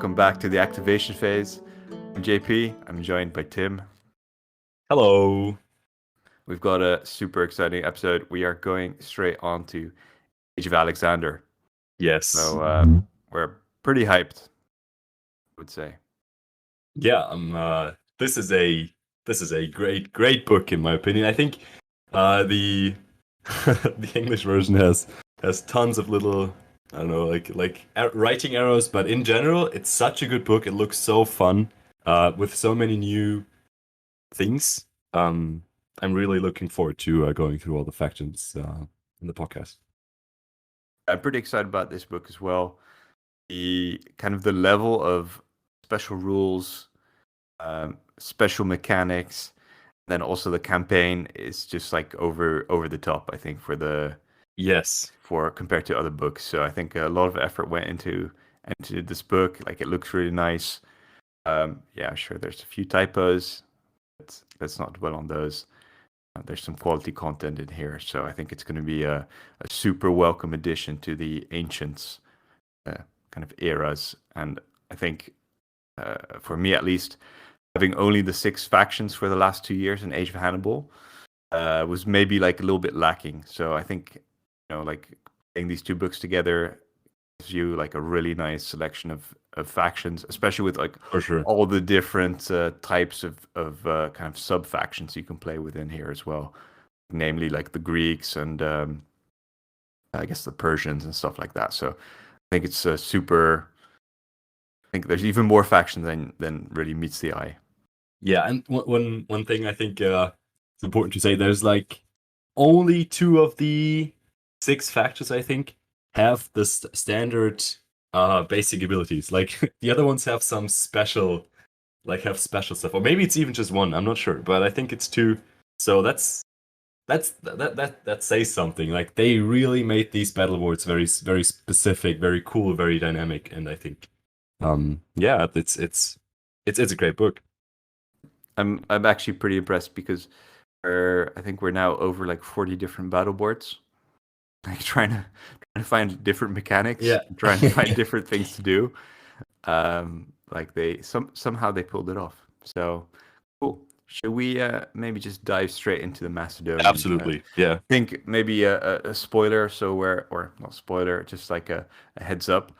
welcome back to the activation phase. I'm JP. I'm joined by Tim. Hello. We've got a super exciting episode. We are going straight on to Age of Alexander. Yes. So we're pretty hyped, I would say. Yeah. This is a great book in my opinion. I think the the English version has tons of little, I don't know, like writing errors, but in general, it's such a good book. It looks so fun, with so many new things. I'm really looking forward to going through all the factions in the podcast. I'm pretty excited about this book as well. The level of special rules, special mechanics, and then also the campaign is just like over the top, I think, for compared to other books. So I think a lot of effort went into this book. Like, it looks really nice. Yeah, sure, there's a few typos. Let's not dwell on those. There's some quality content in here, so I think it's going to be a super welcome addition to the Ancients kind of eras. And I think, for me at least, having only the 6 factions for the last 2 years in Age of Hannibal was maybe like a little bit lacking. So I think, like, putting these 2 books together gives you like a really nice selection of factions, especially with like all the different types of kind of sub factions you can play within here as well, namely like the Greeks and I guess the Persians and stuff like that. So I think it's super. I think there's even more faction than really meets the eye. Yeah, and one thing I think it's important to say, there's like only 2 of the 6 factions, I think, have the standard basic abilities. Like, the other ones have some special, stuff, or maybe it's even just 1. I'm not sure, but I think it's 2. So that says something. Like, they really made these battle boards very very specific, very cool, very dynamic, and I think, yeah, it's a great book. I'm actually pretty impressed because I think we're now over like 40 different battle boards. Like, trying to find different mechanics, trying to find different things to do. Like, somehow they pulled it off. So cool. Should we maybe just dive straight into the Macedonian? Absolutely, yeah. I think maybe a spoiler. So or not spoiler, just like a heads up.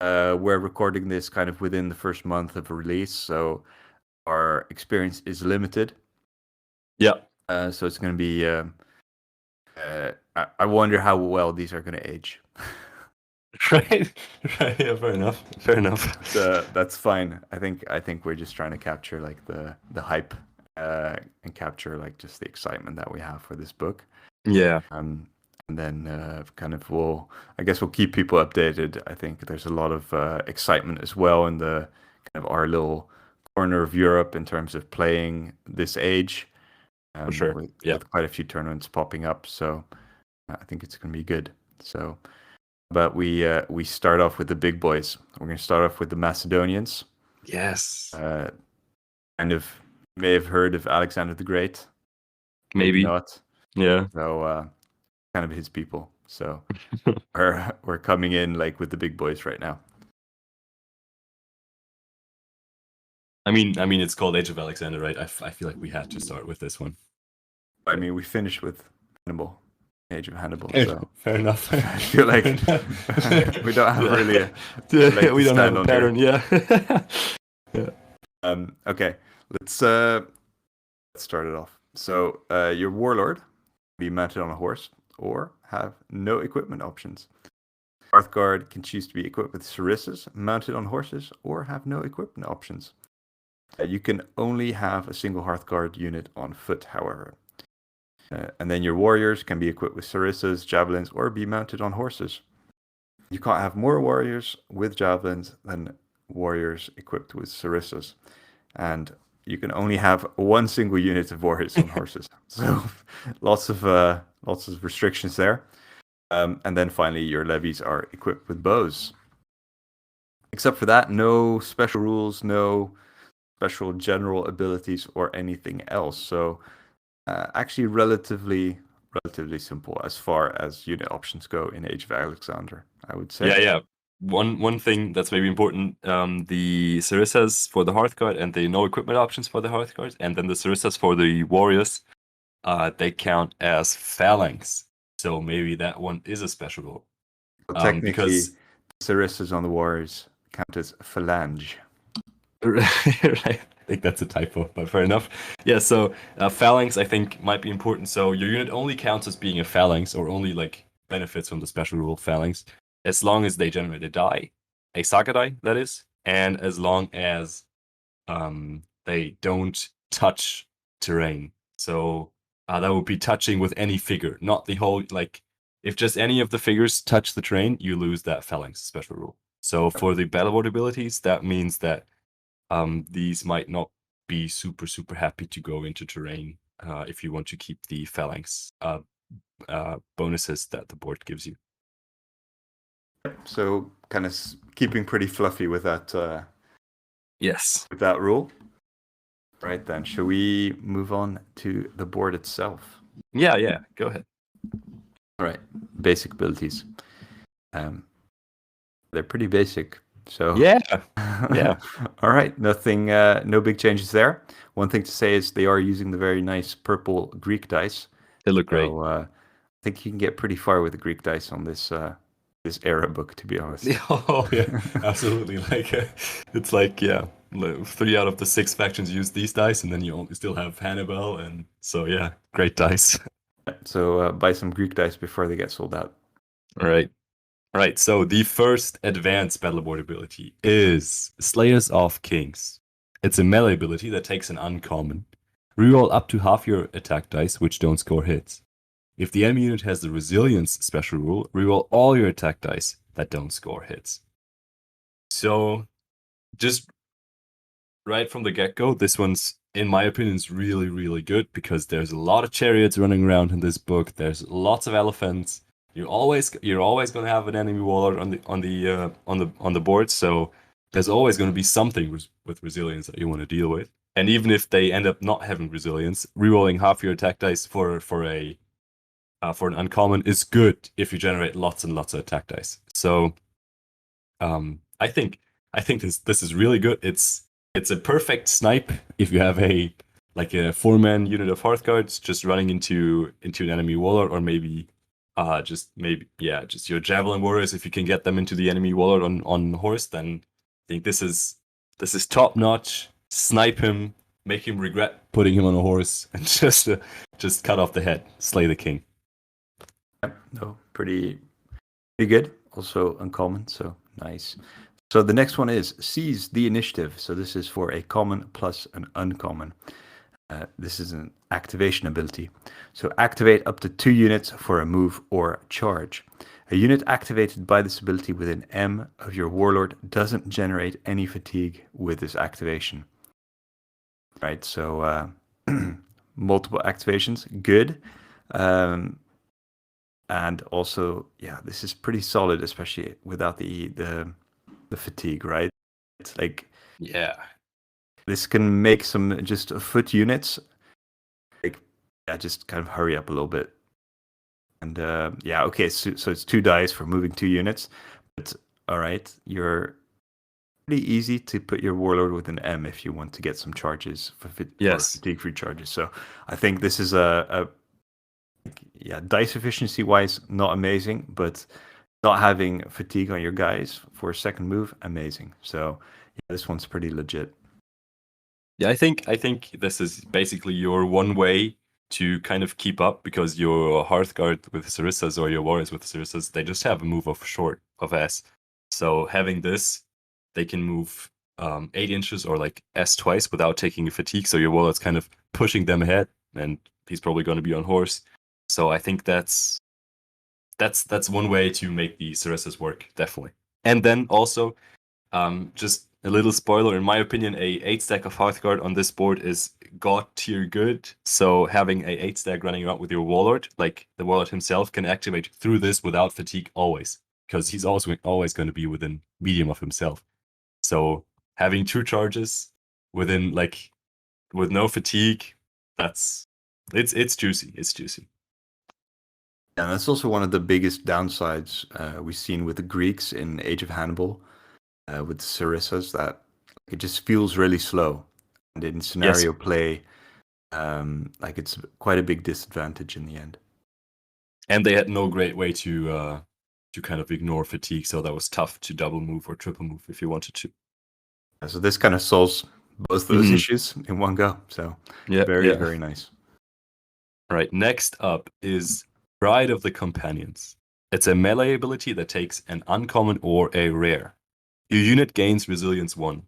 We're recording this kind of within the first month of release, so our experience is limited. Yeah. So it's going to be. I wonder how well these are going to age. Right. Yeah, fair enough. That's fine. I think we're just trying to capture like the hype, and capture like just the excitement that we have for this book. Yeah. And then we'll keep people updated. I think there's a lot of excitement as well in the kind of our little corner of Europe in terms of playing this age. For sure. With quite a few tournaments popping up, so I think it's going to be good. So, but we start off with the big boys. We're going to start off with the Macedonians. Yes. Kind of, you may have heard of Alexander the Great. Maybe not. Yeah. So kind of his people. So we're coming in like with the big boys right now. I mean, it's called Age of Alexander, right? I feel like we had to start with this one. I mean, we finished with Hannibal, Age of Hannibal. So fair enough. I feel like we don't have really we don't have a pattern. Yeah. Okay, let's start it off. So your warlord can be mounted on a horse or have no equipment options. Hearthguard can choose to be equipped with sarissas, mounted on horses, or have no equipment options. You can only have a single Hearthguard unit on foot, however. And then your warriors can be equipped with sarissas, javelins, or be mounted on horses. You can't have more warriors with javelins than warriors equipped with sarissas. And you can only have 1 single unit of warriors on horses. So lots of restrictions there. And then finally, your levies are equipped with bows. Except for that, no special rules, no special general abilities or anything else. So actually relatively simple as far as unit options go in Age of Alexander, I would say. Yeah. one thing that's maybe important, the Sarissas for the Hearthguard and the no equipment options for the Hearthguard, and then the Sarissas for the Warriors, they count as phalanx. So maybe that one is a special rule. Technically, Because Sarissas on the Warriors count as phalange. right, I think that's a typo, but fair enough. Yeah, so phalanx I think might be important. So your unit only counts as being a phalanx, or only like benefits from the special rule phalanx, as long as they generate a die, a Saga die, that is, and as long as they don't touch terrain. So that would be touching with any figure, not the whole, like, if just any of the figures touch the terrain, you lose that phalanx special rule. So for the battleboard abilities, that means that these might not be super happy to go into terrain if you want to keep the phalanx bonuses that the board gives you. So kind of keeping pretty fluffy with that. Yes. With that rule. Right then, shall we move on to the board itself? Yeah. Go ahead. All right, basic abilities. They're pretty basic. So yeah. All right, nothing, no big changes there. One thing to say is they are using the very nice purple Greek dice. They look great. So I think you can get pretty far with the Greek dice on this this era book, to be honest. Oh yeah, absolutely. Like it's like 3 out of the 6 factions use these dice, and then you still have Hannibal, and so yeah, great dice. So buy some Greek dice before they get sold out. All right. So the first advanced battleboard ability is Slayers of Kings. It's a melee ability that takes an uncommon. Reroll up to half your attack dice, which don't score hits. If the enemy unit has the Resilience special rule, reroll all your attack dice that don't score hits. So, just right from the get-go, this one's, in my opinion, is really good because there's a lot of chariots running around in this book. There's lots of elephants. You're always going to have an enemy warlord on the board. So there's always going to be something with resilience that you want to deal with. And even if they end up not having resilience, rerolling half your attack dice for an uncommon is good if you generate lots and lots of attack dice. So, I think this is really good. It's a perfect snipe if you have a 4-man unit of Hearthguards just running into an enemy warlord, or maybe just your javelin warriors. If you can get them into the enemy warlord on horse, then I think this is top notch. Snipe him, make him regret putting him on a horse, and just cut off the head, slay the king. No, pretty good. Also uncommon, so nice. So the next one is Seize the Initiative. So this is for a common plus an uncommon. This is an activation ability. So activate up to 2 units for a move or charge. A unit activated by this ability within M of your warlord doesn't generate any fatigue with this activation. Right, so multiple activations, good. And also, this is pretty solid, especially without the fatigue, right? It's like, this can make some just foot units just kind of hurry up a little bit. And okay, so it's 2 dice for moving 2 units, but all right, you're pretty easy to put your warlord with an M if you want to get some charges for fatigue-free charges. So I think this is dice efficiency wise not amazing, but not having fatigue on your guys for a second move, amazing. So this one's pretty legit. Yeah, I think this is basically your one way to kind of keep up, because your Hearthguard with Sarissas or your Warriors with Sarissas, they just have a move of short of S. So having this, they can move 8 inches or like S twice without taking a fatigue. So your Warlord's kind of pushing them ahead, and he's probably going to be on horse. So I think that's one way to make the Sarissas work, definitely. And then also, just a little spoiler, in my opinion, a 8-stack of Hearthguard on this board is god tier good. So having a 8-stack running around with your warlord, like the warlord himself, can activate through this without fatigue always, because he's also always going to be within medium of himself. So having 2 charges within with no fatigue, it's juicy. It's juicy. And that's also one of the biggest downsides we've seen with the Greeks in Age of Hannibal, with the Sarissas, that it just feels really slow. And in Yes, scenario play, like it's quite a big disadvantage in the end. and they had no great way to kind of ignore fatigue, so that was tough to double move or triple move if you wanted to. So this kind of solves both those Mhm. issues in one go. So Yeah, very, yeah. very nice. All right, next up is Pride of the Companions. It's a melee ability that takes an uncommon or a rare. Your unit gains resilience 1.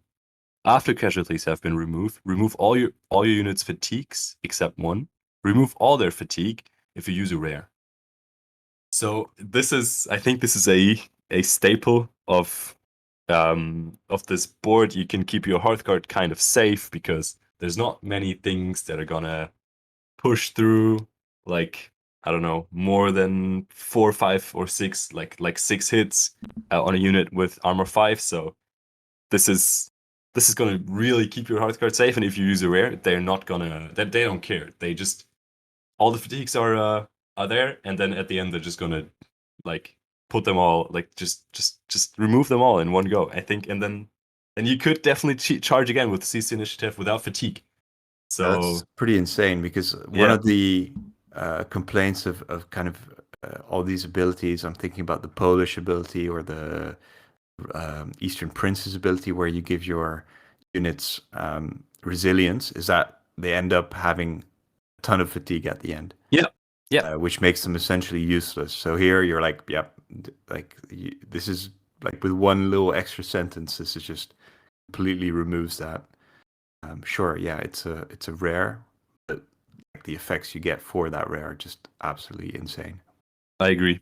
After casualties have been removed, remove all your units' fatigues except one. Remove all their fatigue if you use a rare. So I think this is a staple of this board. You can keep your Hearthguard kind of safe because there's not many things that are gonna push through, like, I don't know, more than 4, 5, or 6, like 6 hits on a unit with armor 5. So this is gonna really keep your Hearthguard safe. And if you use a rare, they're not gonna they don't care. They just, all the fatigues are there, and then at the end they're just gonna like put them all, like just remove them all in one go, I think. And then you could definitely charge again with CC initiative without fatigue. That's So pretty insane because one yeah. of the complaints of kind of all these abilities, I'm thinking about the Polish ability or the Eastern Prince's ability, where you give your units resilience, is that they end up having a ton of fatigue at the end, Yeah. Yeah. which makes them essentially useless. So here you're like, yep, this is like with one little extra sentence, this is just completely removes that. Sure, yeah, it's a rare, but like, the effects you get for that rare are just absolutely insane, I agree.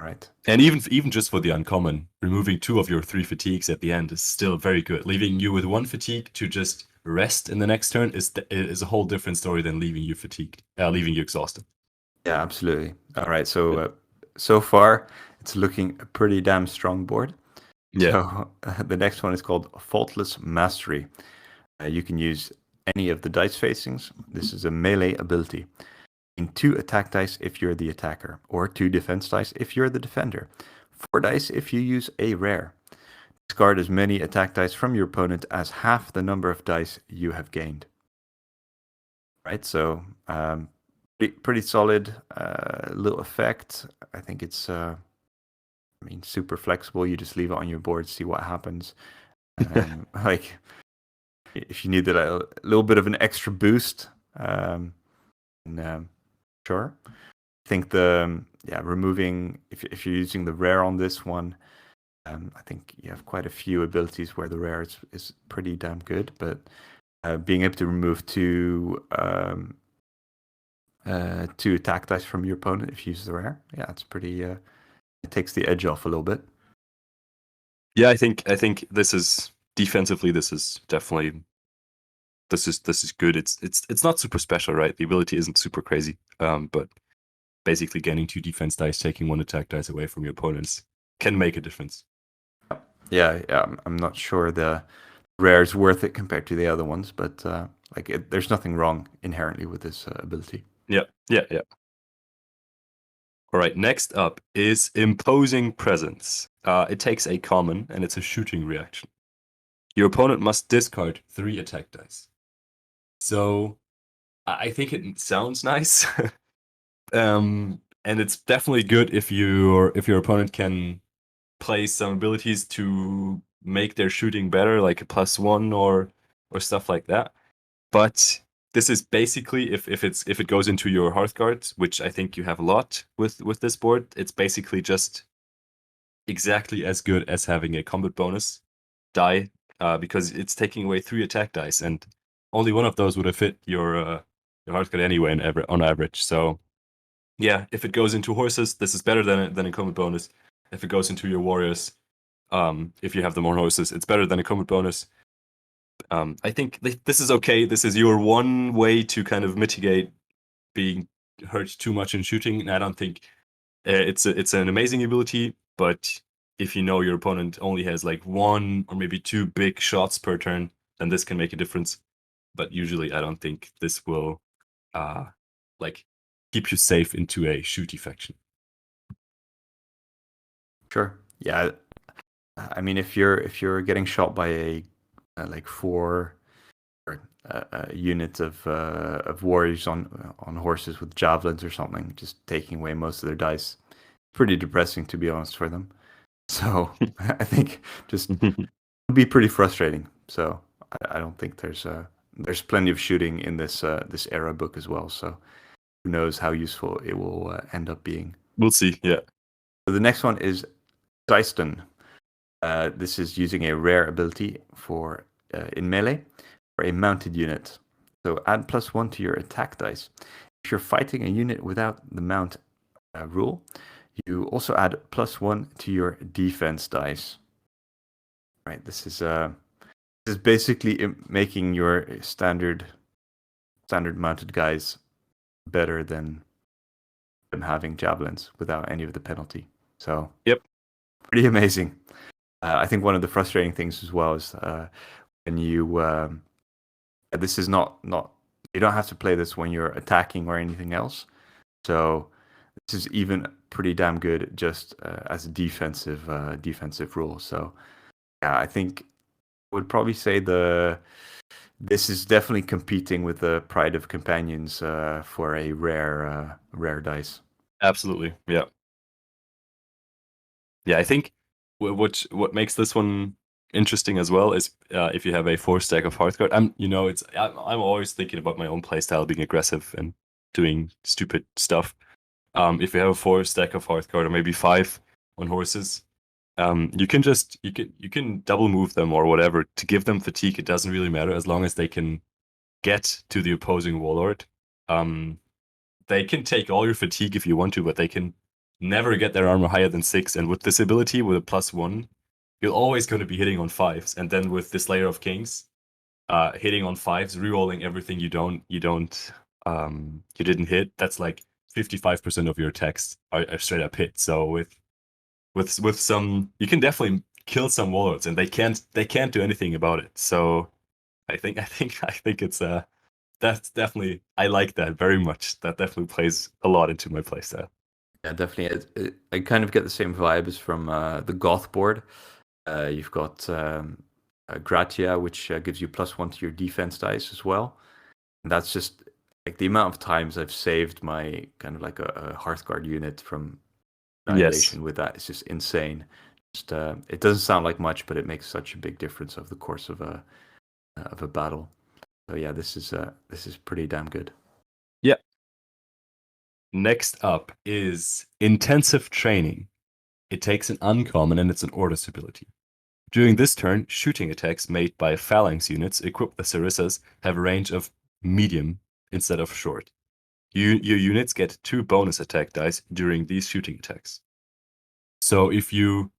right? And even just for the uncommon, removing 2 of your 3 fatigues at the end is still very good. Leaving you with 1 fatigue to just rest in the next turn is a whole different story than leaving you fatigued, leaving you exhausted. Yeah, absolutely. All right, so so far it's looking a pretty damn strong board. Yeah. So the next one is called Faultless Mastery. You can use any of the dice facings. This is a melee ability. In 2 attack dice if you're the attacker, or 2 defense dice if you're the defender. 4 dice if you use a rare. Discard as many attack dice from your opponent as half the number of dice you have gained. Right, so pretty solid little effect. I think it's, I mean, super flexible. You just leave it on your board, see what happens. Like, if you need a little bit of an extra boost, and, sure. I think removing, if you're using the rare on this one, I think you have quite a few abilities where the rare is pretty damn good, but being able to remove 2 attack dice from your opponent if you use the rare, yeah, it's pretty. It takes the edge off a little bit. Yeah, I think this is defensively, this is definitely, this is good. It's not super special, right? The ability isn't super crazy. But basically gaining 2 defense dice, taking 1 attack dice away from your opponents can make a difference. Yeah, I'm not sure the rare is worth it compared to the other ones, but there's nothing wrong inherently with this ability. Yeah. All right, next up is Imposing Presence. It takes a common, and it's a shooting reaction. Your opponent must discard 3 attack dice. So I think it sounds nice. And it's definitely good if your opponent can play some abilities to make their shooting better, like a +1 or stuff like that. But this is basically, if it goes into your Hearthguard, which I think you have a lot with this board, it's basically just exactly as good as having a combat bonus die, because it's taking away 3 attack dice, and only one of those would have fit your Hearthguard anyway on average. So yeah, if it goes into horses, this is better than a combat bonus. If it goes into your warriors, if you have them on horses, it's better than a combat bonus. I think this is okay. This is your one way to kind of mitigate being hurt too much in shooting. And I don't think it's an amazing ability, but if you know your opponent only has like 1 or maybe 2 big shots per turn, then this can make a difference. But usually, I don't think this will like keep you safe into a shooty faction. Sure. Yeah. I mean, if you're getting shot by a like 4 or a unit of warriors on horses with javelins or something, just taking away most of their dice, pretty depressing to be honest for them. So I think just would be pretty frustrating. So I don't think there's plenty of shooting in this era book as well. So who knows how useful it will end up being. We'll see. Yeah. So the next one is Dyston. This is using a rare ability for in melee for a mounted unit. So add +1 to your attack dice. If you're fighting a unit without the mount rule, you also add +1 to your defense dice. Right. This is basically making your standard mounted guys better than them having javelins without any of the penalty. So Yep. pretty amazing. I think one of the frustrating things as well is when you this is not you don't have to play this when you're attacking or anything else. So this is even pretty damn good just as a defensive rule. So yeah, I think I would probably say this is definitely competing with the Pride of Companions for a rare dice. Absolutely. Yeah. Yeah, I think what makes this one interesting as well is if you have a 4-stack of Hearthguard. I'm always thinking about my own playstyle, being aggressive and doing stupid stuff. If you have a 4-stack of Hearthguard or maybe 5 on horses, you can double move them or whatever to give them fatigue. It doesn't really matter as long as they can get to the opposing warlord. They can take all your fatigue if you want to, but they can never get their armor higher than 6. And with this ability, with a +1, you're always going to be hitting on 5s. And then with this Slayer of Kings, hitting on 5s, rerolling everything you didn't hit. That's like 55% of your attacks are straight up hit. So with some, you can definitely kill some warlords, and they can't do anything about it. So I think it's that's definitely, I like that very much. That definitely plays a lot into my playstyle. Yeah, definitely. I kind of get the same vibes from the Goth board. You've got Gratia, which gives you +1 to your defense dice as well. And that's just like the amount of times I've saved my kind of like a Hearthguard unit from annihilation with that. It's just insane. Just it doesn't sound like much, but it makes such a big difference over the course of a battle. So yeah, this is pretty damn good. Yeah. Next up is Intensive Training. It takes an uncommon and it's an Orders ability. During this turn, shooting attacks made by phalanx units equipped with Sarissas have a range of medium instead of short. Your units get 2 bonus attack dice during these shooting attacks. So if you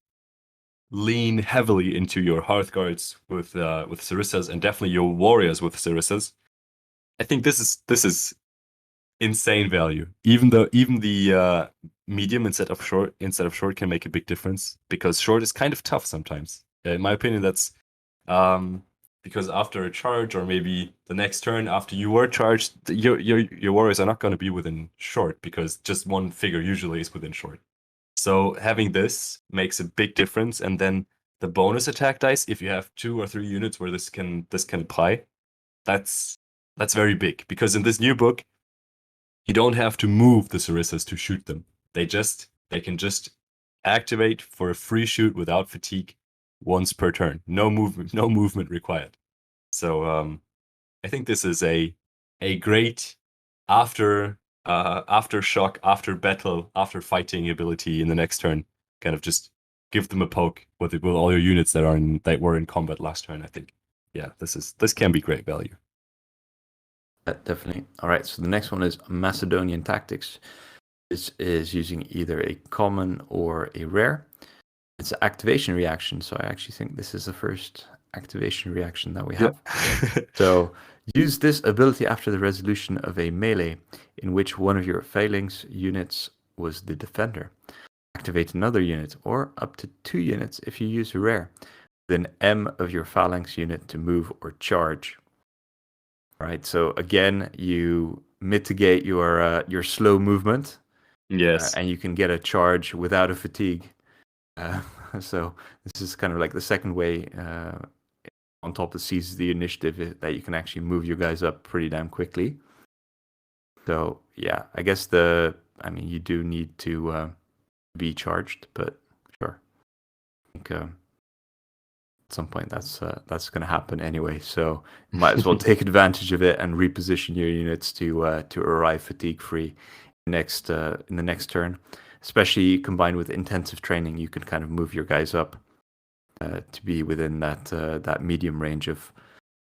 lean heavily into your Hearthguards with Sarissas, and definitely your warriors with Sarissas, I think this is insane value. Even the medium instead of short can make a big difference, because short is kind of tough sometimes. In my opinion, that's because after a charge, or maybe the next turn after you were charged, your warriors are not going to be within short, because just one figure usually is within short. So having this makes a big difference. And then the bonus attack dice, if you have 2 or 3 units where this can apply, that's very big, because in this new book, you don't have to move the Sarissas to shoot them. They can just activate for a free shoot without fatigue once per turn. No movement required. So I think this is a great after shock, after battle, after fighting ability in the next turn. Kind of just give them a poke with all your units that were in combat last turn. I think, yeah, this can be great value. Definitely. All right, so the next one is Macedonian Tactics. This is using either a common or a rare. It's an activation reaction, so I actually think this is the first activation reaction that we have. Yeah. So use this ability after the resolution of a melee in which one of your phalanx units was the defender. Activate another unit, or up to 2 units if you use a rare, then M of your phalanx unit to move or charge. Right, so again, you mitigate your slow movement, Yes. and you can get a charge without a fatigue. So this is kind of like the second way on top that sees the initiative that you can actually move your guys up pretty damn quickly. So yeah, I guess you do need to be charged, but sure. I think at some point that's going to happen anyway. So you might as well take advantage of it and reposition your units to arrive fatigue free in the next turn. Especially combined with intensive training, you can kind of move your guys up to be within that medium range of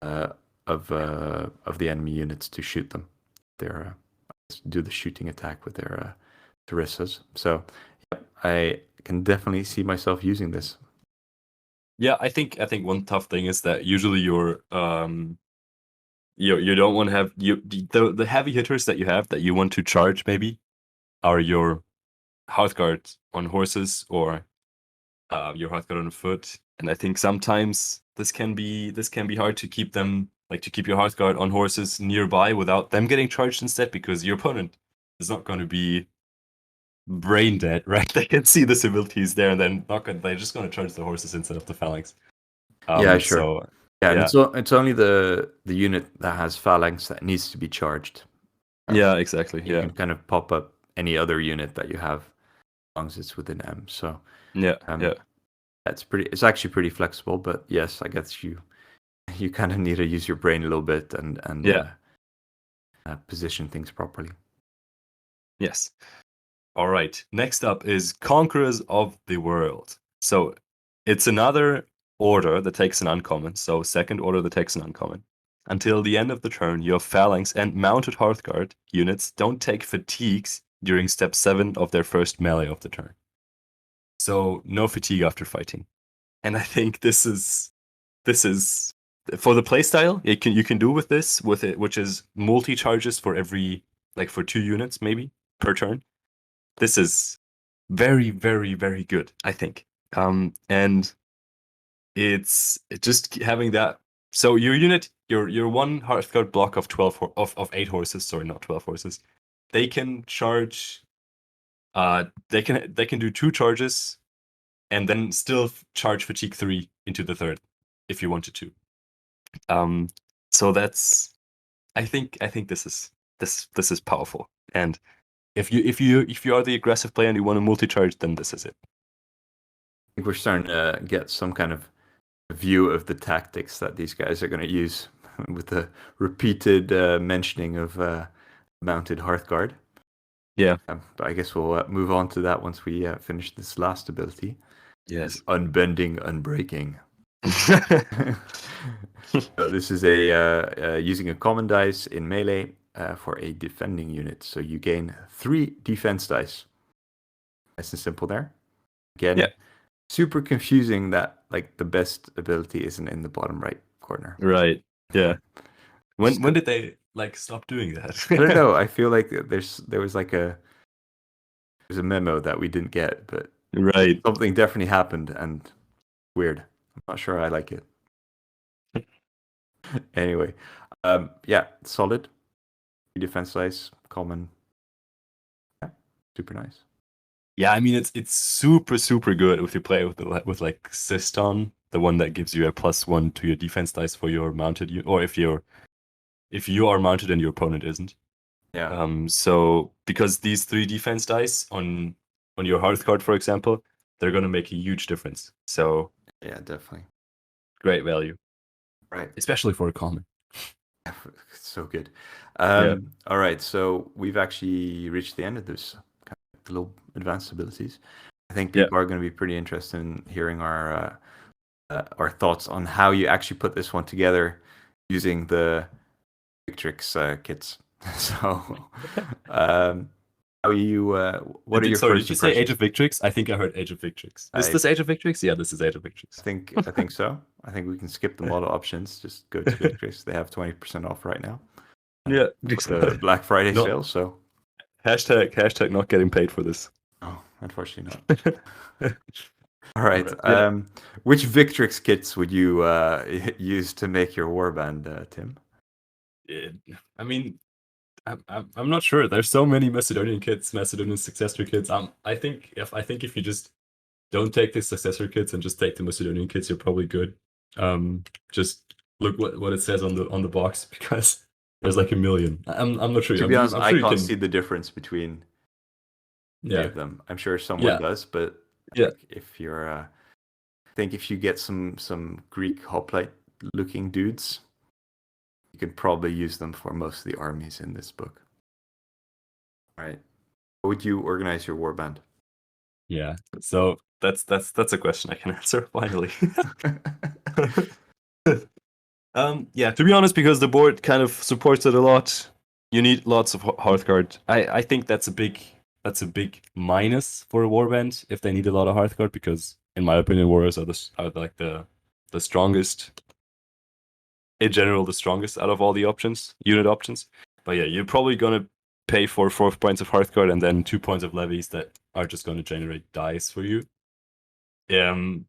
the enemy units to shoot them. They're do the shooting attack with their Ruses. So yeah, I can definitely see myself using this. Yeah, I think one tough thing is that usually you don't want to have the heavy hitters that you have that you want to charge maybe are your Hearthguard on horses or your Hearthguard on foot, and I think sometimes this can be hard to keep them to keep your Hearthguard on horses nearby without them getting charged instead, because your opponent is not going to be brain dead, right? They can see the civilities there, and then they're just going to charge the horses instead of the phalanx. Yeah, sure. So, yeah, and it's only the unit that has phalanx that needs to be charged. Yeah, exactly. You can kind of pop up any other unit that you have as long as it's within M. So yeah. It's actually pretty flexible, but yes, I guess you kind of need to use your brain a little bit and position things properly. Yes. All right. Next up is Conquerors of the World. So it's another order that takes an uncommon. So second order that takes an uncommon. Until the end of the turn, your phalanx and mounted Hearthguard units don't take fatigues during step 7 of their first melee of the turn. So no fatigue after fighting. And I think this is for the playstyle you can do with this, which is multi charges for every for 2 units maybe per turn. This is very, very, very good, I think. And it's just having that. So your unit, your one Hearthguard block of 8 horses, sorry, not 12 horses, they can charge. They can do 2 charges, and then still charge fatigue 3 into the third, if you wanted to. So that's, I think this is powerful. And if you are the aggressive player and you want to multi-charge, then this is it. I think we're starting to get some kind of view of the tactics that these guys are going to use with the repeated mentioning of mounted Hearthguard. Yeah. But I guess we'll move on to that once we finish this last ability. Yes. Unbending, Unbreaking. So this is using a common dice in melee for a defending unit. So you gain 3 defense dice. Nice and simple there. Again, super confusing that the best ability isn't in the bottom right corner. Right. Yeah. When did they stop doing that? I don't know. I feel like there was a memo that we didn't get, but right. Something definitely happened and weird. I'm not sure I like it. Anyway, solid. Defense dice, common. Yeah, super nice. Yeah, I mean it's super, super good if you play with Siston, the one that gives you a +1 to your defense dice for your mounted, or if you are mounted and your opponent isn't. Yeah. So because these 3 defense dice on your Hearthguard, for example, they're gonna make a huge difference. So yeah, definitely. Great value. Right. Especially for a common. So good. All right, so we've actually reached the end of this kind of little advanced abilities. I think people are going to be pretty interested in hearing our thoughts on how you actually put this one together using the Victrix kits. So, how you? What are your sorry? First Did you say Age of Victrix? I think I heard Age of Victrix. Is this Age of Victrix? Yeah, this is Age of Victrix. I think so. I think we can skip the model options. Just go to Victrix. They have 20% off right now. Yeah, it's a Black Friday sale. So hashtag not getting paid for this. Oh, unfortunately not. All right. Which Victrix kits would you use to make your warband, Tim? I mean, I'm not sure. There's so many Macedonian kits, Macedonian successor kits. I think if you just don't take the successor kits and just take the Macedonian kits, you're probably good. Just look what it says on the box because there's like a million. I'm not sure. To be honest, I'm I sure you can't can. see the difference between any Yeah, of them. I'm sure someone yeah, does, but yeah. if you're, I think if you get some Greek hoplite looking dudes, you can probably use them for most of the armies in this book. All right. How would you organize your warband? Yeah. So that's a question I can answer finally. Yeah, to be honest, because the board kind of supports it a lot, you need lots of Hearthguard. I think that's a big minus for a warband if they need a lot of Hearthguard, because in my opinion, warriors are like the strongest in general, the strongest out of all the unit options. But yeah, you're probably gonna pay for 4 points of Hearthguard and then 2 points of levies that are just gonna generate dice for you.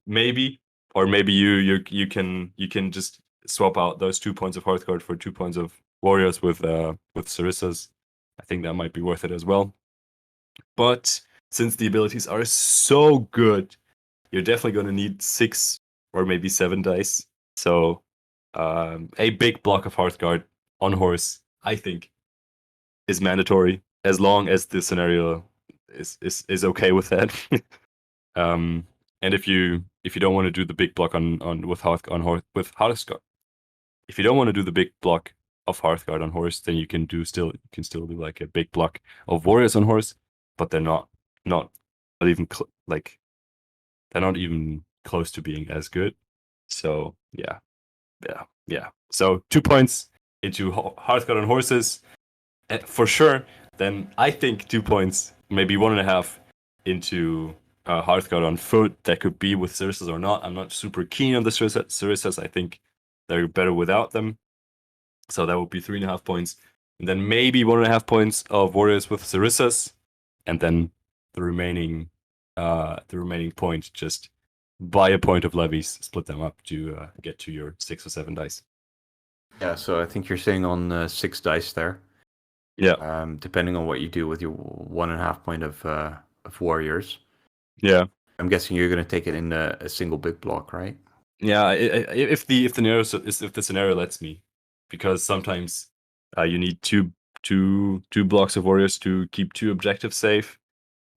Maybe, or maybe you can just swap out those 2 points of Hearthguard for 2 points of warriors with Sarissas. I think that might be worth it as well. But since the abilities are so good, you're definitely going to need 6 or maybe 7 dice. So a big block of Hearthguard on horse, I think, is mandatory as long as the scenario is okay with that. And if you don't want to do the big block with Hearthguard, if you don't want to do the big block of Hearthguard on horse, then you can still do like a big block of warriors on horse, but they're not even they're not even close to being as good. So yeah. So 2 points into Hearthguard on horses for sure. Then I think 2 points, maybe 1.5 into Hearthguard on foot. That could be with Sarissas or not. I'm not super keen on the Sarissas. I think they're better without them. So that would be 3.5 points. And then maybe 1.5 points of warriors with Sarissas. And then the remaining point, just buy a point of levies, split them up to get to your 6 or 7 dice. Yeah, so I think you're saying on 6 dice there. Yeah. Depending on what you do with your 1.5 point of warriors. Yeah. I'm guessing you're going to take it in a single big block, right? Yeah. If the scenario lets me, because sometimes you need two blocks of warriors to keep 2 objectives safe,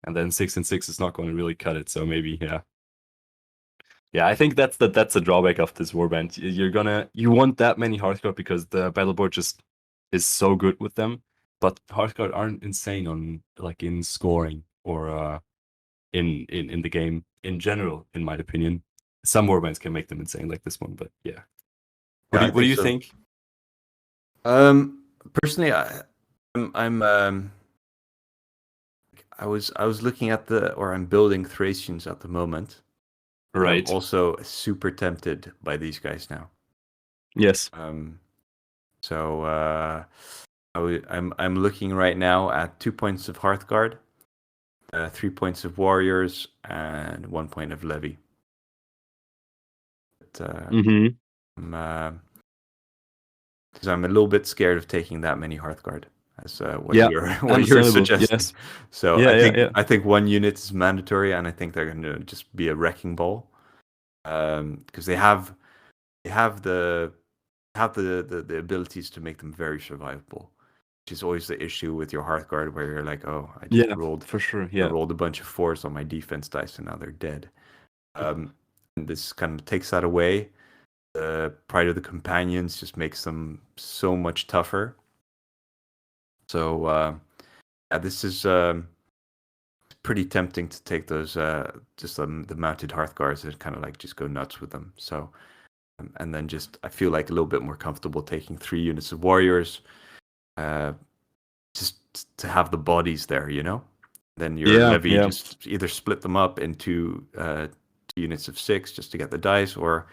and then 6 and 6 is not going to really cut it. So maybe yeah. I think that's the drawback of this warband. You want that many Hearthguard because the battle board just is so good with them. But Hearthguard aren't insane on like in scoring or in the game in general, in my opinion. Some warbands can make them insane like this one, but yeah. What Yeah, do you so. think? Personally, I was looking at I'm building Thracians at the moment. Right. I'm also super tempted by these guys now. Yes. So I'm looking right now at 2 points of Hearthguard, 3 points of Warriors, and 1 point of Levy. But, because I'm a little bit scared of taking that many Hearthguard, as what you're suggesting. Yes. So I think 1 unit is mandatory, and I think they're going to just be a wrecking ball, because they have the abilities to make them very survivable, which is always the issue with your Hearthguard, where you're like, oh, I just rolled for sure. I rolled a bunch of 4s on my defense dice, and now they're dead. And this kind of takes that away. The Pride of the Companions just makes them so much tougher. So this is pretty tempting to take those just the mounted Hearthguards and kind of like just go nuts with them. So and then just I feel like a little bit more comfortable taking 3 units of warriors, just to have the bodies there, you know. Then your levy just either split them up into 2 units of 6 just to get the dice, or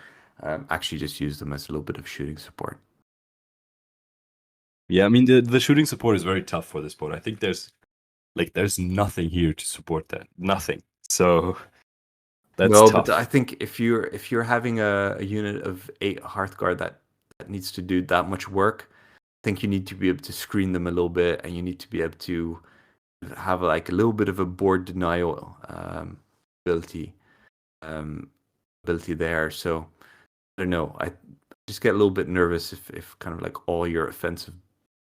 actually just use them as a little bit of shooting support. Yeah, I mean the shooting support is very tough for this board. I think there's nothing here to support that. Nothing. So that's tough. But I think if you're having a unit of 8 Hearthguard that needs to do that much work, think you need to be able to screen them a little bit, and you need to be able to have like a little bit of a board denial ability um, ability there. So I don't know. I just get a little bit nervous if kind of like all your offensive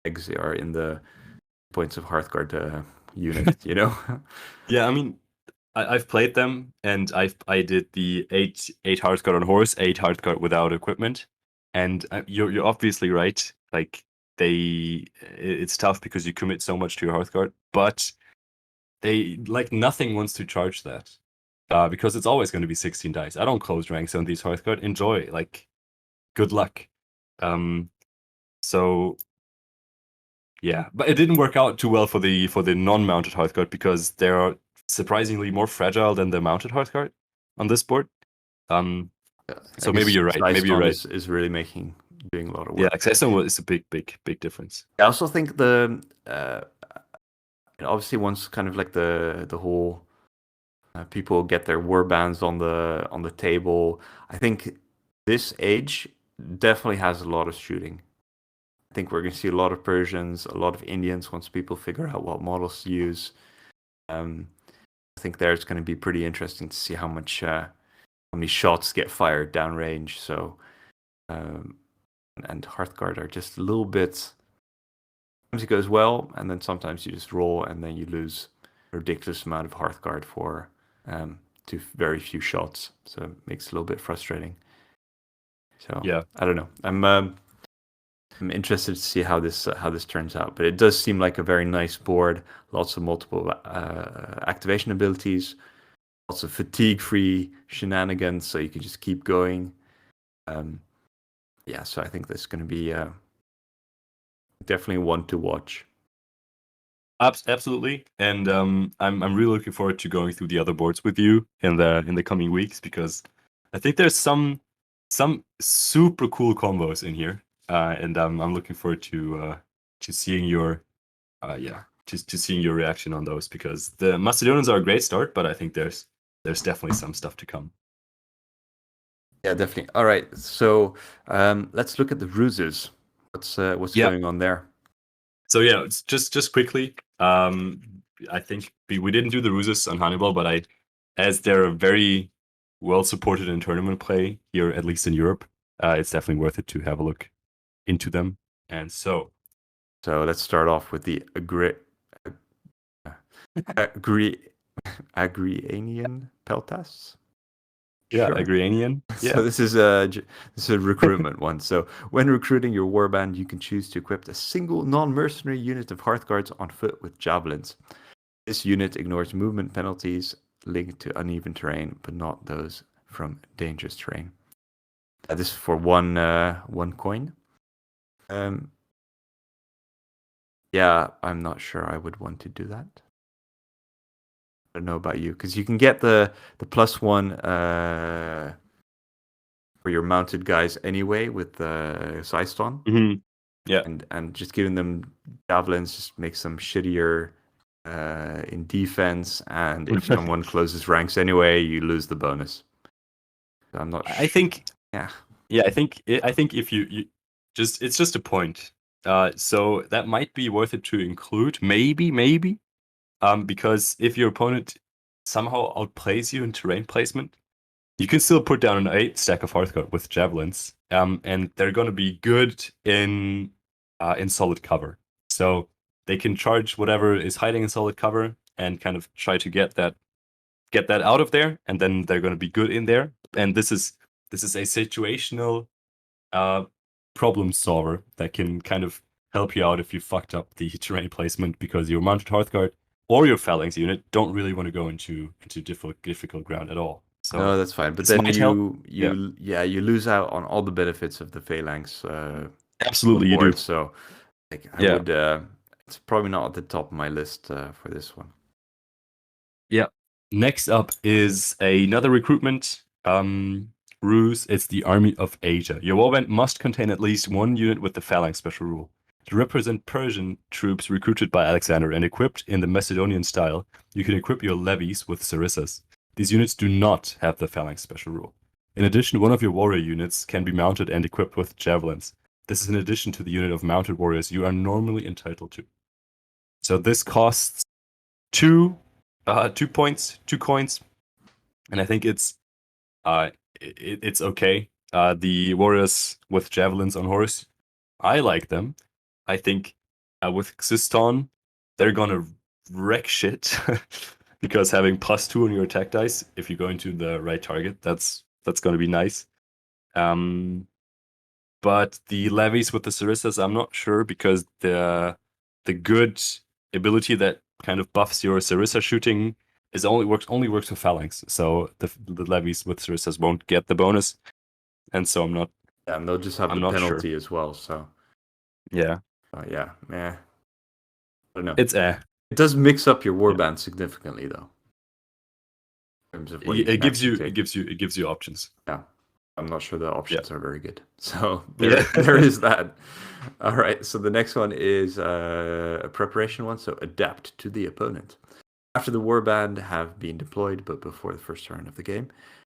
eggs are in the points of Hearthguard unit, you know? Yeah, I mean, I've played them, and I did the eight Hearthguard on horse, 8 Hearthguard without equipment, and you're obviously right. Like it's tough because you commit so much to your Hearthguard, but they like nothing wants to charge that, because it's always going to be 16 dice. I don't close ranks on these Hearthguard. Enjoy, like, good luck. So yeah, but it didn't work out too well for the non-mounted Hearthguard because they're surprisingly more fragile than the mounted Hearthguard on this board. So maybe you're right. Maybe you're right. Is really doing a lot of work. Yeah, accession is a big difference. I also think the obviously once kind of like the whole people get their warbands on the table. I think this age definitely has a lot of shooting. I think we're going to see a lot of Persians, a lot of Indians once people figure out what models to use. I think there's going to be pretty interesting to see how many shots get fired downrange. So, and Hearthguard are just a little bit. Sometimes it goes well, and then sometimes you just roll, and then you lose a ridiculous amount of Hearthguard for to very few shots. So it makes it a little bit frustrating. So yeah, I don't know. I'm interested to see how this turns out, but it does seem like a very nice board. Lots of multiple activation abilities, lots of fatigue-free shenanigans, so you can just keep going. Yeah, so I think this is going to be definitely one to watch. Absolutely, and I'm really looking forward to going through the other boards with you in the coming weeks because I think there's some super cool combos in here. And I'm looking forward to seeing your to seeing your reaction on those because the Macedonians are a great start, but I think there's definitely some stuff to come. Yeah, definitely. All right, so let's look at the Ruses. What's going on there? So yeah, it's just quickly. I think we didn't do the Ruses on Hannibal, but as they're very well supported in tournament play here, at least in Europe, it's definitely worth it to have a look into them. And so let's start off with the Agrianian Peltas. Yeah, sure. Agrianian. Yeah. So this is a recruitment one. So when recruiting your warband, you can choose to equip a single non-mercenary unit of Hearthguards on foot with javelins. This unit ignores movement penalties linked to uneven terrain, but not those from dangerous terrain. This is for one coin. Yeah, I'm not sure I would want to do that. I don't know about you, because you can get the +1 for your mounted guys anyway with the Syston. Mm-hmm. Yeah, and just giving them javelins just makes them shittier in defense, and if someone closes ranks anyway, you lose the bonus. So I'm not. I think. Yeah. I think if you just it's just a point. So that might be worth it to include, maybe. Because if your opponent somehow outplays you in terrain placement, you can still put down an 8 stack of Hearthguard with javelins, and they're going to be good in solid cover. So they can charge whatever is hiding in solid cover and kind of try to get that out of there, and then they're going to be good in there. And this is a situational problem solver that can kind of help you out if you fucked up the terrain placement because your mounted Hearthguard or your phalanx unit don't really want to go into difficult ground at all. So no, that's fine. But then you lose out on all the benefits of the phalanx. Absolutely, you do. So, I would. It's probably not at the top of my list for this one. Yeah. Next up is another recruitment ruse. It's the Army of Asia. Your warband must contain at least one unit with the phalanx special rule. To represent Persian troops recruited by Alexander and equipped in the Macedonian style, you can equip your levies with sarissas. These units do not have the phalanx special rule. In addition, one of your warrior units can be mounted and equipped with javelins. This is in addition to the unit of mounted warriors you are normally entitled to. So this costs 2 points, 2 coins, and I think it's okay. The warriors with javelins on horse, I like them. I think with Xyston, they're gonna wreck shit because having +2 on your attack dice, if you go into the right target, that's gonna be nice. But the levies with the Sarissas, I'm not sure because the good ability that kind of buffs your Sarissa shooting is only works for phalanx. So the levies with Sarissas won't get the bonus, and so I'm not. Yeah, and they'll just have I'm the not penalty sure. as well. So Yeah, yeah, I don't know. it's It does mix up your warband significantly, though, in terms of what you it can gives actually you take. it gives you options. Yeah, I'm not sure the options are very good. So Yeah. there is that. All right. So the next one is a preparation one. So adapt to the opponent. After the warband have been deployed, but before the first turn of the game,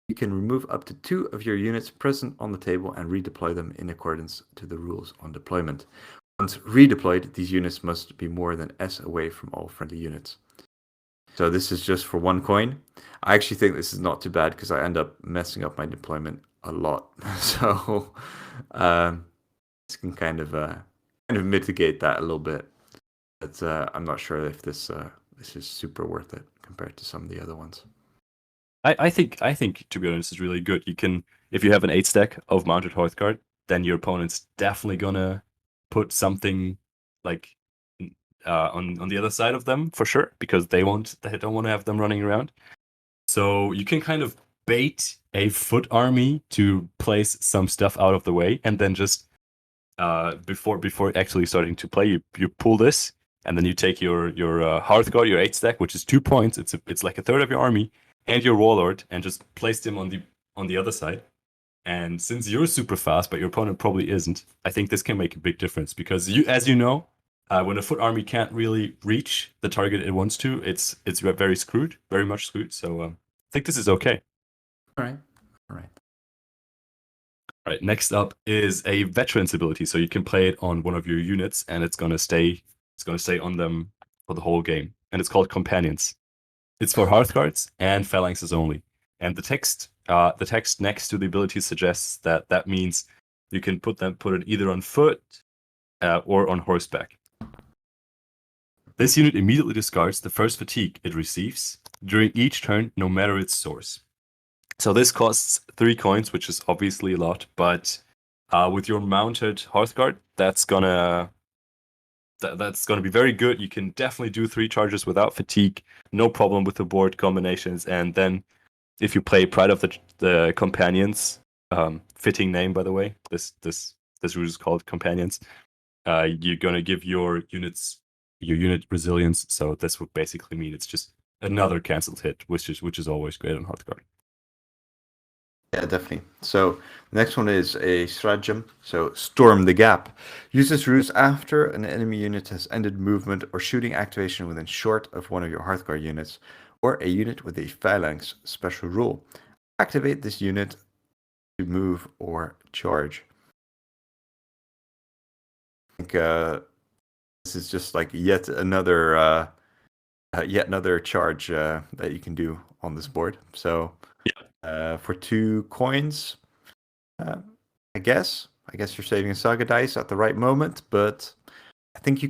you can remove up to 2 of your units present on the table and redeploy them in accordance to the rules on deployment. Once redeployed, these units must be more than S away from all friendly units. So this is just for 1 coin. I actually think this is not too bad because I end up messing up my deployment a lot. So this can kind of mitigate that a little bit. But I'm not sure if this is super worth it compared to some of the other ones. I think to be honest, is really good. You can, if you have an 8 stack of mounted Hearthguard, then your opponent's definitely gonna put something like on the other side of them for sure, because they don't want to have them running around. So you can kind of bait a foot army to place some stuff out of the way, and then just before actually starting to play, you pull this, and then you take your Hearthguard, your 8 stack, which is 2 points. It's like a third of your army, and your warlord, and just place them on the other side. And since you're super fast, but your opponent probably isn't, I think this can make a big difference, because as you know, when a foot army can't really reach the target it wants to, it's very screwed, very much screwed. So I think this is okay. All right. All right, next up is a veteran's ability. So you can play it on one of your units, and it's gonna stay on them for the whole game. And it's called Companions. It's for Hearthguards and Phalanxes only. And the text next to the ability suggests that means you can put it either on foot or on horseback. This unit immediately discards the first fatigue it receives during each turn, no matter its source. So this costs 3 coins, which is obviously a lot, but with your mounted Hearthguard, that's gonna be very good. You can definitely do 3 charges without fatigue, no problem with the board combinations. And then if you play Pride of the Companions, fitting name by the way, this ruse is called Companions, you're gonna give your unit resilience. So this would basically mean it's just another cancelled hit, which is always great on Hearthguard. Yeah, definitely. So the next one is a stratagem. So storm the gap. Use this ruse after an enemy unit has ended movement or shooting activation within short of one of your Hearthguard units, or a unit with a phalanx special rule. Activate this unit to move or charge. I think this is just like yet another charge that you can do on this board. So for 2 coins, I guess you're saving a Saga dice at the right moment, but I think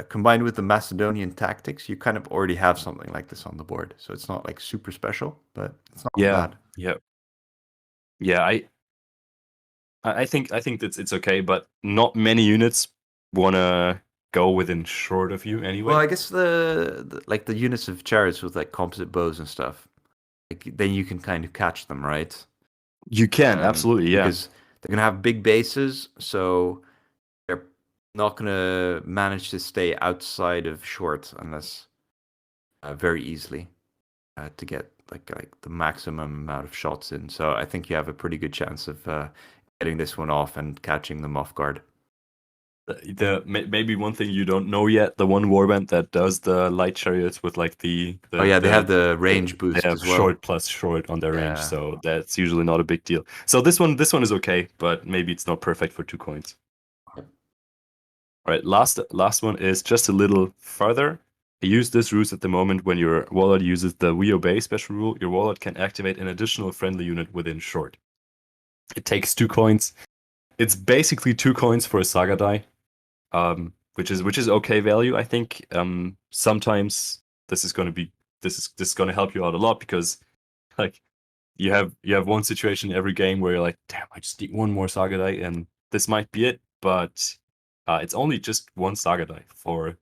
combined with the Macedonian tactics, you kind of already have something like this on the board. So it's not like super special, but it's not bad. Yeah. I think that it's okay, but not many units wanna go within short of you anyway. Well, I guess the units of chariots with like composite bows and stuff, like, then you can kind of catch them, right? You can absolutely, yeah. Because they're gonna have big bases, so they're not gonna manage to stay outside of short unless very easily to get like the maximum amount of shots in. So I think you have a pretty good chance of getting this one off and catching them off guard. Maybe one thing you don't know yet, the one warband that does the light chariots with like Oh yeah, they have the range they boost have as well. short plus short on their range, Yeah. so that's usually not a big deal. So this one is okay, but maybe it's not perfect for 2 coins. All right, last one is just a little farther. Use this ruse at the moment when your warlord uses the We Obey special rule. Your warlord can activate an additional friendly unit within short. It takes 2 coins. It's basically 2 coins for a Saga die, which is okay value, I think. Sometimes this is going to help you out a lot because like you have one situation in every game where you're like, damn, I just need one more Saga die, and this might be it. But it's only just one Saga die for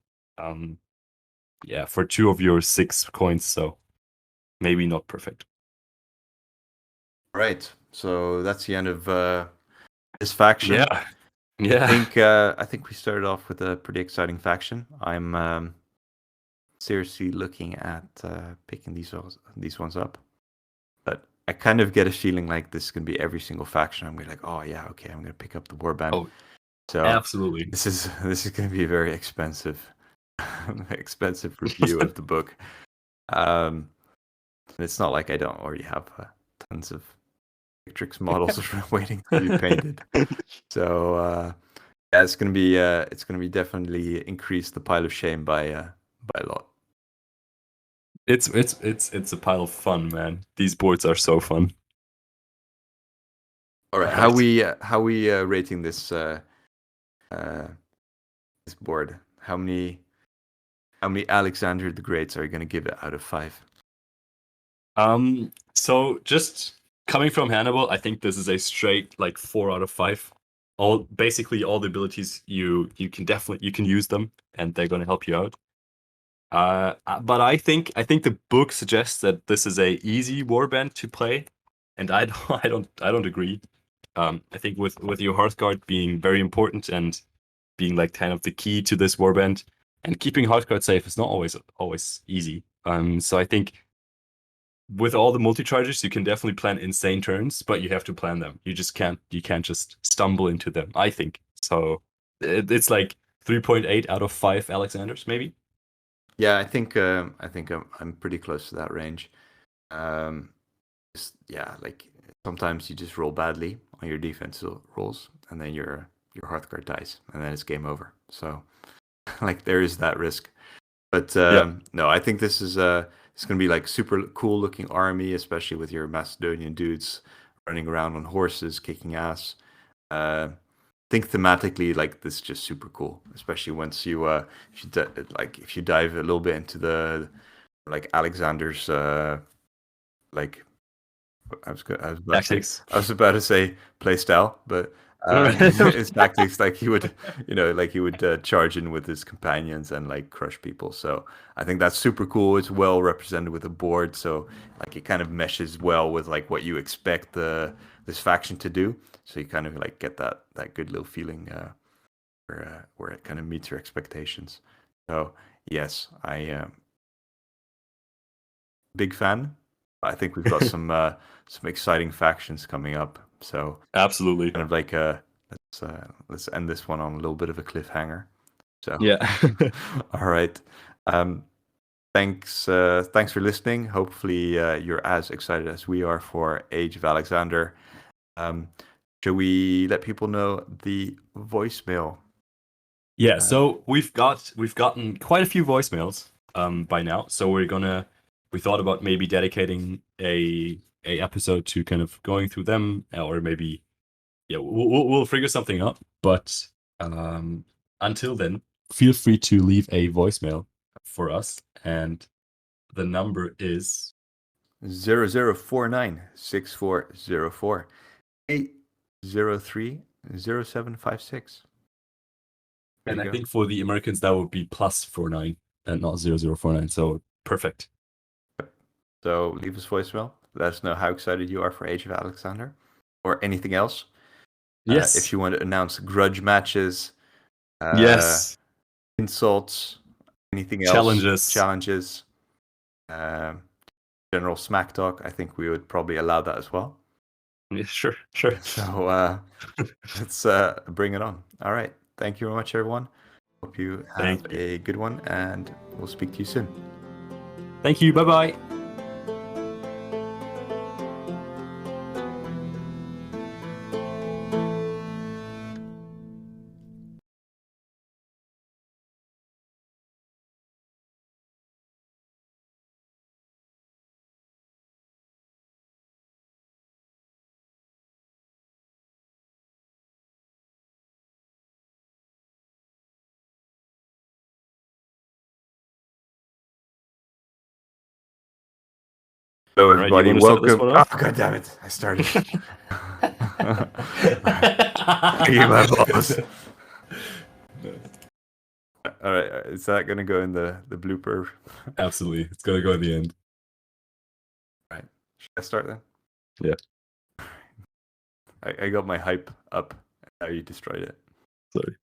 for 2 of your 6 coins, so maybe not perfect. Right. So that's the end of this faction. Yeah. I think we started off with a pretty exciting faction. I'm seriously looking at picking these ones up, but I kind of get a feeling like this is gonna be every single faction. I'm gonna be like, oh yeah, okay, I'm gonna pick up the warband. Oh, So absolutely. this is gonna be a very expensive review of the book. It's not like I don't already have tons of Victrix models waiting to be painted. So yeah, it's gonna be definitely increase the pile of shame by a lot. It's a pile of fun, man. These boards are so fun. All right, how we rating this this board? How many Alexander the Greats are you gonna give it out of 5? So just coming from Hannibal, I think this is a straight like 4 out of 5. Basically all the abilities you can use them and they're gonna help you out. But I think the book suggests that this is a easy warband to play, and I don't agree. I think with your Hearthguard being very important and being like kind of the key to this warband, and keeping Hearthguard safe is not always easy. So I think with all the multi-charges, you can definitely plan insane turns, but you have to plan them. You can't just stumble into them, I think. So it's like 3.8 out of 5 Alexanders, maybe. Yeah, I think I'm pretty close to that range. Yeah, like sometimes you just roll badly on your defensive rolls, and then your Hearthguard dies, and then it's game over. So like there is that risk. But no, I think this is it's gonna be like super cool looking army, especially with your Macedonian dudes running around on horses, kicking ass. Think thematically, like this is just super cool, especially once you if you dive a little bit into the like Alexander's like I was about to say play style, but his tactics, like he would, charge in with his companions and like crush people. So I think that's super cool. It's well represented with the board, so like it kind of meshes well with like what you expect this faction to do. So you kind of like get that good little feeling where it kind of meets your expectations. So yes, I am big fan. I think we've got some exciting factions coming up. So Absolutely. kind of like let's end this one on a little bit of a cliffhanger. So yeah. All right. Thanks for listening. Hopefully you're as excited as we are for Age of Alexander. Should we let people know the voicemail? Yeah, so we've gotten quite a few voicemails by now. So we thought about maybe dedicating a episode to kind of going through them, or maybe we'll figure something out. But until then, feel free to leave a voicemail for us, and the number is 0049 6404 803 0756. And I think for the Americans that would be +49 and not 0049. So perfect. So leave us voicemail. Let us know how excited you are for Age of Alexander or anything else. Yes. If you want to announce grudge matches, yes, insults, anything else, challenges, general smack talk, I think we would probably allow that as well. Yeah, sure. So let's bring it on. All right. thank you very much, everyone. Hope you have Thank you. a good one, and we'll speak to you soon. Thank you. Bye bye. Hello, All right, you everybody. wanna start this Welcome. one off? Oh, God damn it! I started. Give my balls. All right, is that gonna go in the blooper? Absolutely. It's gonna go at the end. All right, should I start then? Yeah. I got my hype up. Now you destroyed it. Sorry.